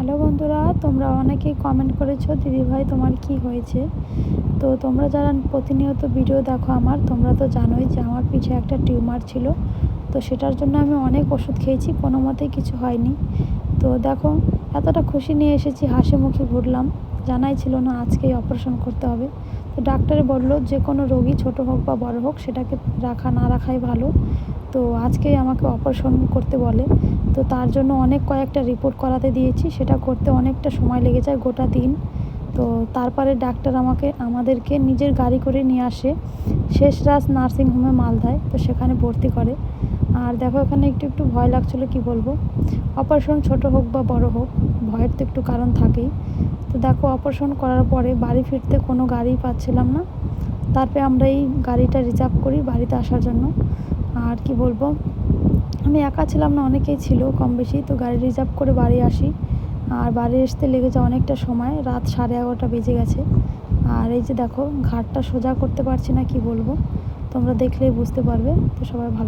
Hello বন্ধুরা, তোমরা অনেকেই কমেন্ট করেছো দিদিভাই তোমার কি হয়েছে। তো তোমরা যারা প্রতিনিয়ত ভিডিও দেখো আমার, তোমরা তো জানোই যে আমার পিঠে একটা টিউমার ছিল। তো সেটার জন্য আমি অনেক ওষুধ খেয়েছি, কোনো মতেই কিছু হয়নি। তো দেখো, এতটা খুশি নিয়ে এসেছি, হাসি মুখে ঘুরলাম। জানাই ছিল না আজকেই অপারেশন করতে হবে। তো ডাক্তারে বললো যে কোনো রোগী ছোট হোক বা বড় হোক সেটাকে না রাখাই ভালো। তো আজকেই আমাকে অপারেশন করতে বলে। তো তার জন্য কয়েকটা রিপোর্ট করাতে দিয়েছি, সেটা করতে অনেকটা সময় লেগে যায়, গোটা দিন। তো তারপরে ডাক্তার আমাদেরকে নিজের গাড়ি করে নিয়ে আসে শেষরাজ নার্সিংহোমে মালদায়। তো সেখানে ভর্তি করে। আর দেখো, এখানে একটু ভয় লাগছিলো, কি বলবো। অপারেশন ছোট হোক বা বড় হোক, ভয়ের তো একটু কারণ থাকেই। তো দেখো, অপারেশন করার পরে বাড়ি ফিরতে কোনো গাড়ি পাচ্ছিলাম না। তারপরে আমরা এই গাড়িটা রিজার্ভ করি বাড়িতে আসার জন্য। আর কি বলবো, আমি একা ছিলাম না, অনেকেই ছিল কম বেশি। তো গাড়ি রিজার্ভ করে বাড়ি আসি। আর বাড়ি আসতে লেগে যায় অনেকটা সময়, রাত 11:30 বেজে গেছে। আর এই যে দেখো, ঘাটটা সোজা করতে পারছি না, কি বলবো, তোমরা দেখলেই বুঝতে পারবে। তো সবাই ভালো